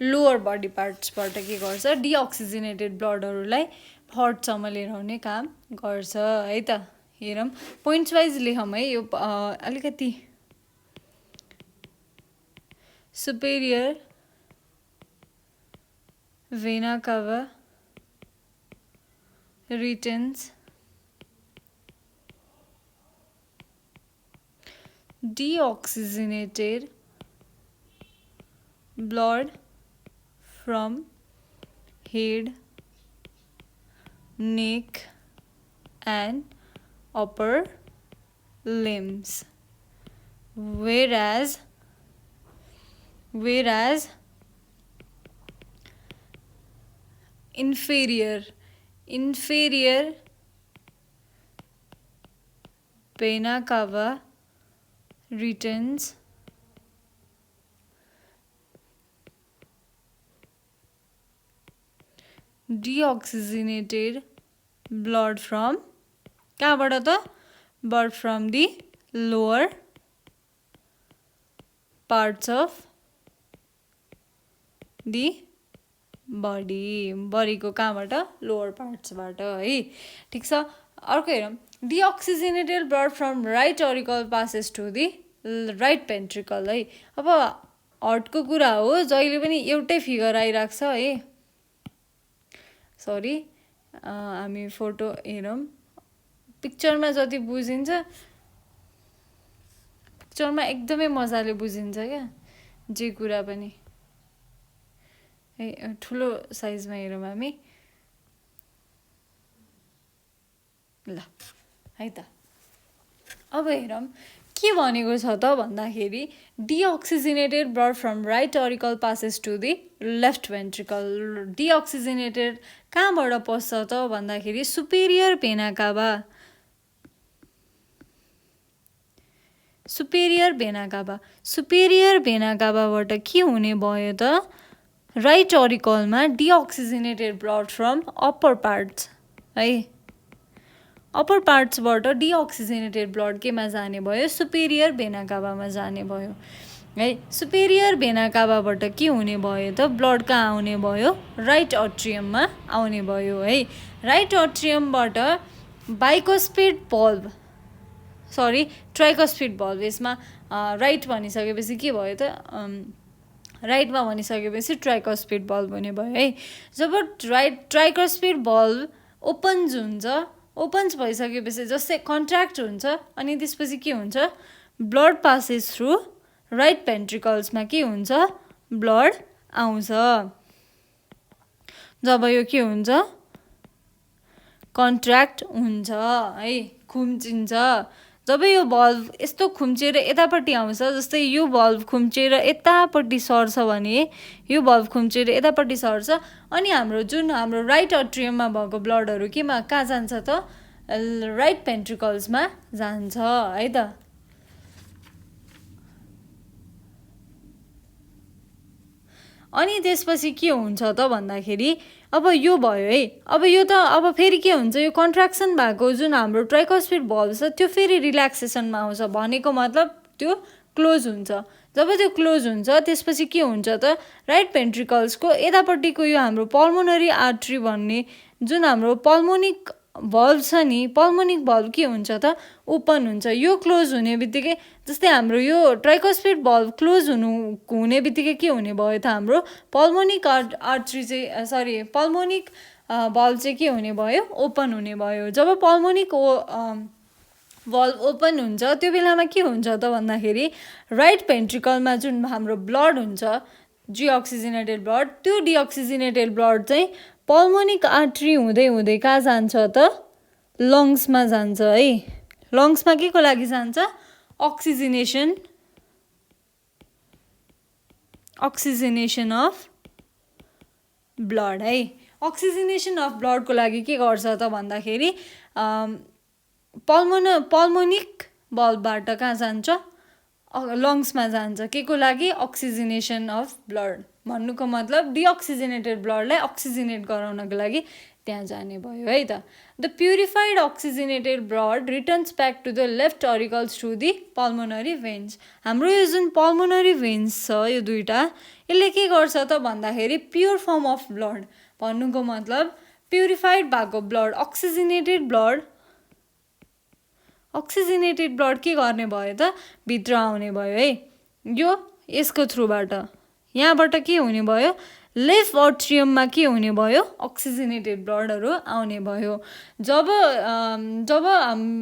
लोअर बडी पार्ट्सबाट के गर्छ डिअक्सिजनेटेड ब्लडहरूलाई हार्टसम्म लिएर आउने काम गर्छ है त। हेरौँ पोइन्ट्स वाइज लेखौँ है यो अलिकति superior vena cava returns deoxygenated blood from head, neck and upper limbs, whereas inferior vena cava returns deoxygenated blood from कहाँबाट त blood from the lower parts of the body बडीको कहाँबाट लोअर पार्ट्सबाट है। ठिक छ। अर्को हेरौँ deoxygenated blood from right auricle passes to the right ventricle है। अब हार्टको कुरा हो जहिले पनि एउटै फिगर आइरहेको छ है। सरी हामी फोटो हेरौँ पिक्चरमा जति बुझिन्छ पिक्चरमा एकदमै मजाले बुझिन्छ क्या जे कुरा पनि है। ठुलो साइजमा हेरौँ हामी ल है त। अब हेरौँ के भनेको छ त भन्दाखेरि deoxygenated blood from right auricle passes to the left ventricle. Deoxygenated कहाँबाट पस्छ त भन्दाखेरि सुपेरियर भेना काभा सुपेरियर भेना काभाबाट के हुने भयो त राइट अरिकलमा deoxygenated blood from upper parts है। अप्पर पार्ट्सबाट डिअक्सिजनेटेड ब्लड केमा जाने भयो सुपेरियर भेना काभामा जाने भयो है। सुपेरियर भेना काभाबाट के हुने भयो त ब्लड कहाँ आउने भयो राइट अट्रियममा आउने भयो है। राइट अट्रियमबाट ट्राइकोस्पिड बल्ब यसमा राइट भनिसकेपछि के भयो त राइटमा भनिसकेपछि ट्राइकोस्पिड बल्ब हुने भयो है। जब ट्राइकोस्पिड बल्ब ओपन्स भइसकेपछि जस्तै कन्ट्र्याक्ट हुन्छ अनि त्यसपछि के हुन्छ ब्लड पासेस थ्रु राइट भेन्ट्रिकल्समा के हुन्छ ब्लड आउँछ। जब यो के हुन्छ कन्ट्र्याक्ट हुन्छ है खुम्चिन्छ जब यो भल्भ यस्तो खुम्चिएर यतापट्टि आउँछ, जस्तै यो भल्भ खुम्चिएर यतापट्टि सर्छ भने यो भल्भ खुम्चिएर यतापट्टि सर्छ, अनि हाम्रो राइट अट्रियममा भएको ब्लडहरू कहाँ जान्छ त? राइट भेन्ट्रिकल्समा जान्छ है त। अनि त्यसपछि के हुन्छ त भन्दाखेरि अब यो भयो है। अब यो त अब फेरि के हुन्छ, यो कन्ट्र्याक्सन भएको जुन हाम्रो ट्राइकोस्पिड भल्भ छ त्यो फेरि रिल्याक्सेसनमा आउँछ, भनेको मतलब त्यो क्लोज हुन्छ। जब त्यो क्लोज हुन्छ त्यसपछि के हुन्छ त, राइट भेन्ट्रिकल्सको यतापट्टिको यो हाम्रो पल्मोनरी आर्ट्री भन्ने जुन हाम्रो पल्मोनिक भल्भ छ नि, पल्मोनिक भल्भ के हुन्छ त, ओपन हुन्छ। यो क्लोज हुने बित्तिकै जस्तै हाम्रो यो ट्राइकोस्पिड भल्भ क्लोज हुने बित्तिकै के हुने भयो त, हाम्रो पल्मोनिक आर्ट्री चाहिँ पल्मोनिक भल्भ चाहिँ के हुने भयो, ओपन हुने भयो। जब पल्मोनिक भल्भ ओपन हुन्छ त्यो बेलामा के हुन्छ त भन्दाखेरि राइट भेन्ट्रिकलमा जुन हाम्रो ब्लड हुन्छ डिअक्सिजनेटेड ब्लड, त्यो डिअक्सिजनेटेड ब्लड चाहिँ पल्मोनिक आर्ट्री हुँदै हुँदै कहाँ जान्छ त, लङ्समा जान्छ है। लङ्समा के को लागि जान्छ, अक्सिजनेसन अफ ब्लड है। अक्सिजनेसन अफ ब्लडको लागि के गर्छ त भन्दाखेरि पल्मोनिक भल्भबाट कहाँ जान्छ, लङ्समा जान्छ, के को लागि, अक्सिजनेसन अफ ब्लड। भन्नुको मतलब डिअक्सिजनेटेड ब्लडलाई अक्सिजनेट गराउनको लागि त्यहाँ जाने भयो है त। The purified oxygenated blood returns back to the left auricles through the pulmonary veins. हाम्रो यो जुन पल्मोनरी भेन्स छ यो दुईटा, यसले के गर्छ त भन्दाखेरि प्योर फर्म अफ ब्लड, भन्नुको मतलब प्युरिफाइड भएको ब्लड, अक्सिजनेटेड ब्लड के गर्ने भयो त, भित्र आउने भयो है। यो यसको थ्रुबाट यहाँबाट के हुने भयो, लेफ्ट अट्रियममा के हुने भयो, अक्सिजनेटेड ब्लडहरू आउने भयो। जब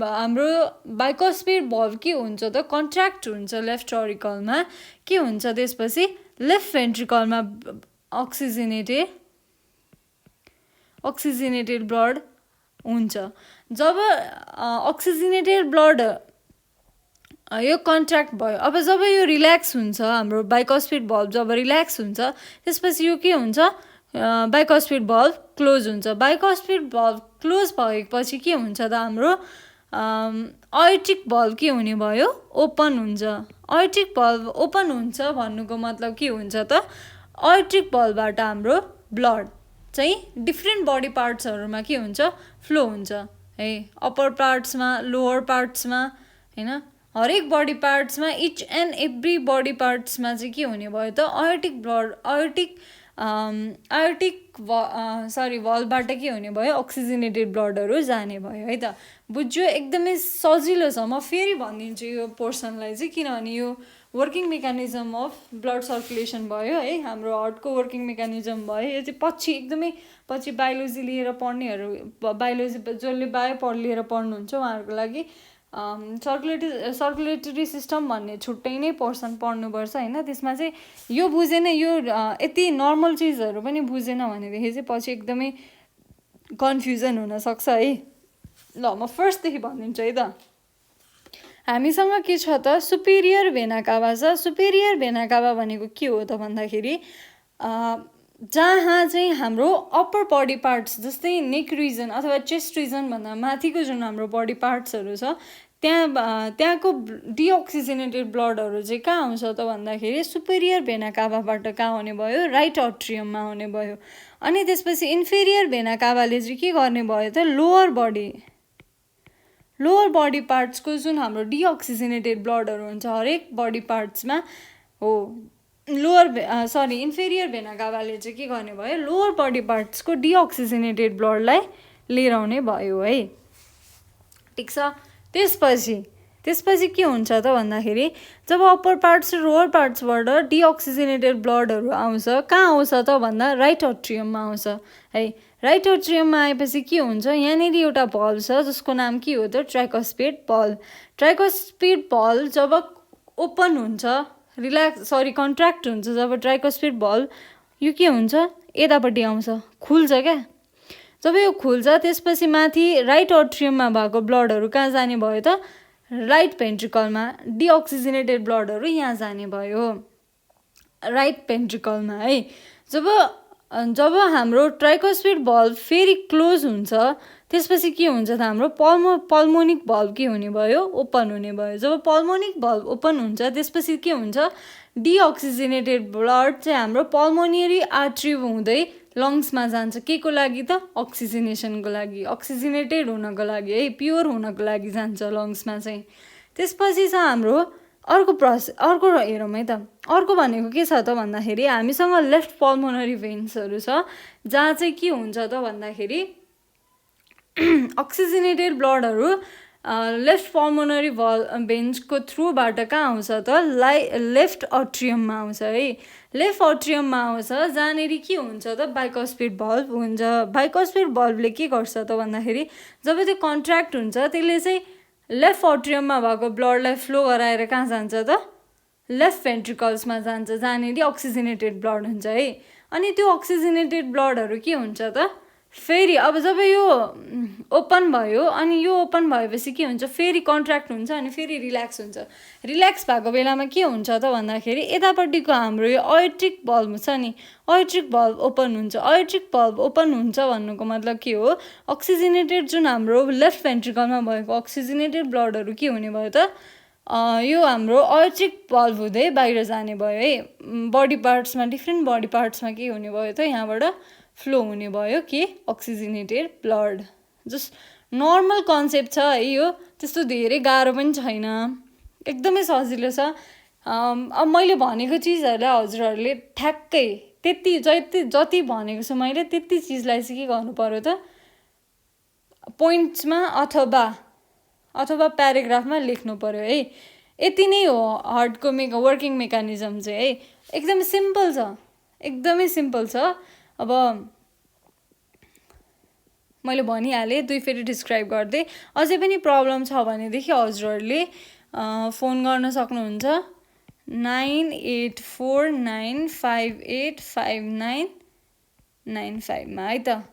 हाम्रो बाइकोस्पिड भल्भ के हुन्छ त, कन्ट्र्याक्ट हुन्छ लेफ्ट अरिकलमा, के हुन्छ त्यसपछि लेफ्ट भेन्ट्रिकलमा अक्सिजनेटेड ब्लड हुन्छ। जब अक्सिजनेटेड ब्लड यो कन्ट्र्याक्ट भयो, अब जब यो रिल्याक्स हुन्छ, हाम्रो बाइकोस्पिड भल्भ जब रिल्याक्स हुन्छ त्यसपछि यो के हुन्छ, बाइकोस्पिड भल्भ क्लोज हुन्छ। बाइकोस्पिड भल्भ क्लोज भएपछि के हुन्छ त, हाम्रो आयोटिक भल्भ के हुने भयो, ओपन हुन्छ। आयोटिक भल्भ ओपन हुन्छ भन्नुको मतलब के हुन्छ त, आयोटिक भल्भबाट हाम्रो ब्लड चाहिँ डिफ्रेन्ट बडी पार्ट्सहरूमा के हुन्छ, फ्लो हुन्छ है। अप्पर पार्ट्समा, लोवर पार्ट्समा होइन, हरेक बडी पार्ट्समा, इच एन्ड एभ्री बडी पार्ट्समा चाहिँ के हुने भयो त, भल्भबाट के हुने भयो, अक्सिजनेटेड ब्लडहरू जाने भयो है त। बुझ्यो, एकदमै सजिलो छ। म फेरि भनिदिन्छु यो पोर्सनलाई चाहिँ, किनभने यो working mechanism of blood circulation भयो है, हाम्रो हार्टको वर्किङ मेकानिजम भयो। यो चाहिँ एकदमै पछि बायोलोजी लिएर पढ्नेहरू, बायोलोजी जसले बायो लिएर पढ्नुहुन्छ उहाँहरूको लागि सर्कुलेटरी सिस्टम भन्ने छुट्टै नै पोर्सन पढ्नुपर्छ होइन। त्यसमा चाहिँ यो बुझेन, यो यति नर्मल चिजहरू पनि बुझेन भनेदेखि चाहिँ पछि एकदमै कन्फ्युजन हुनसक्छ है। ल म फर्स्टदेखि भनिदिन्छु है त। हामीसँग के छ त, सुपेरियर भेना काभा छ। सुपेरियर भेना काभा भनेको के हो त भन्दाखेरि जहाँ चाहिँ हाम्रो अप्पर बडी पार्ट्स जस्तै नेक रिजन अथवा चेस्ट रिजन भन्दा माथिको जुन हाम्रो बडी पार्ट्सहरू छ त्यहाँको डिअक्सिजनेटेड ब्लडहरू चाहिँ कहाँ आउँछ त भन्दाखेरि सुपेरियर भेना काभाबाट कहाँ आउने भयो, राइट अट्रियममा आउने भयो। अनि त्यसपछि इन्फेरियर भेना काभाले चाहिँ के गर्ने भयो त, लोवर बडी पार्ट्सको जुन हाम्रो डिअक्सिजनेटेड ब्लडहरू हुन्छ हरेक बडी पार्ट्समा हो, इन्फेरियर भेना काभाले चाहिँ के गर्ने भयो, लोवर बडी पार्ट्सको डिअक्सिजनेटेड ब्लडलाई लिएर आउने भयो है। ठिक छ। त्यसपछि के हुन्छ त भन्दाखेरि जब अप्पर पार्ट्स र लोवर पार्ट्सबाट डिअक्सिजनेटेड ब्लडहरू आउँछ, कहाँ आउँछ त भन्दा राइट अट्रियममा आउँछ है। राइट अट्रियममा आएपछि के हुन्छ, यहाँनिर एउटा भल्भ छ जसको नाम के हो त, ट्राइकोस्पिड भल्भ। ट्राइकोस्पिड भल्भ जब ओपन हुन्छ, कन्ट्र्याक्ट हुन्छ जब ट्राइकोस्पिड भल्भ, यो के हुन्छ, यतापट्टि आउँछ, खुल्छ क्या। जब यो खुल्छ त्यसपछि माथि राइट अट्रियममा भएको ब्लडहरू कहाँ जाने भयो त, राइट भेन्ट्रिकलमा डिअक्सिजनेटेड ब्लडहरू यहाँ जाने भयो राइट भेन्ट्रिकलमा है। जब हाम्रो ट्राइकोस्पिड भल्भ फेरि क्लोज हुन्छ त्यसपछि के हुन्छ त हाम्रो पल्मोनिक भल्भ के हुने भयो ओपन हुने भयो। जब पल्मोनिक भल्भ ओपन हुन्छ त्यसपछि के हुन्छ डिअक्सिजनेटेड ब्लड चाहिँ हाम्रो पल्मोनरी आर्ट्री हुँदै लङ्समा जान्छ के को लागि त अक्सिजनेसनको लागि अक्सिजनेटेड हुनको लागि है प्योर हुनको लागि जान्छ लङ्समा चाहिँ। त्यसपछि छ हाम्रो अर्को अर्को हेरौँ है त अर्को भनेको के छ त भन्दाखेरि हामीसँग लेफ्ट पल्मोनरी भेन्सहरू छ जहाँ चाहिँ के हुन्छ त भन्दाखेरि अक्सिजनेटेड ब्लडहरू लेफ्ट पल्मोनरी भेन्सको थ्रुबाट कहाँ आउँछ त लेफ्ट अट्रियममा आउँछ है लेफ्ट अट्रियममा आउँछ जहाँनिर के हुन्छ त बाइकस्पिड भल्भ हुन्छ। बाइकस्पिड भल्भले के गर्छ त भन्दाखेरि जब त्यो कन्ट्र्याक्ट हुन्छ त्यसले चाहिँ लेफ्ट अट्रियममा भएको ब्लडलाई फ्लो गराएर कहाँ जान्छ त लेफ्ट भेन्ट्रिकल्समा जान्छ जहाँनिर अक्सिजनेटेड ब्लड हुन्छ है। अनि त्यो अक्सिजनेटेड ब्लडहरू के हुन्छ त फेरि अब जब यो ओपन भयो अनि यो ओपन भएपछि के हुन्छ फेरि कन्ट्र्याक्ट हुन्छ अनि फेरि रिल्याक्स हुन्छ। रिल्याक्स भएको बेलामा के हुन्छ त भन्दाखेरि यतापट्टिको हाम्रो यो अयोट्रिक भल्भ छ नि अयोट्रिक भल्भ ओपन हुन्छ। अयोट्रिक भल्भ ओपन हुन्छ भन्नुको मतलब के हो अक्सिजनेटेड जुन हाम्रो लेफ्ट भेन्ट्रिकलमा भएको अक्सिजनेटेड ब्लडहरू के हुने भयो त यो हाम्रो अयोट्रिक भल्भ हुँदै बाहिर जाने भयो है। बडी पार्ट्समा डिफ्रेन्ट बडी पार्ट्समा के हुने भयो त यहाँबाट फ्लो हुने भयो के अक्सिजनेटेड ब्लड। जस्ट नर्मल कन्सेप्ट छ है यो त्यस्तो धेरै गाह्रो पनि छैन एकदमै सजिलो छ। अब मैले भनेको चिजहरूलाई हजुरहरूले ठ्याक्कै त्यति जति भनेको छु मैले त्यति चिजलाई चाहिँ के गर्नु पर्यो त पोइन्ट्समा अथवा प्याराग्राफमा लेख्नु पर्यो है। यति नै हो हार्टको वर्किङ मेकानिजम चाहिँ है एकदमै सिम्पल छ एकदमै सिम्पल छ। अब मैले भनिहालेँ दुई फेरि डिस्क्राइब गर्दै अझै पनि प्रब्लम छ भनेदेखि हजुरहरूले फोन गर्न सक्नुहुन्छ 9849585995 है त।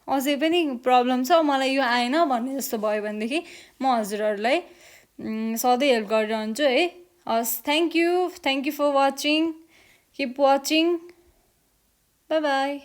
अझै पनि प्रब्लम छ मलाई यो आएन भन्ने जस्तो भयो भनेदेखि म हजुरहरूलाई सधैँ हेल्प गरिरहन्छु है। हस् thank you for watching keep watching bye by.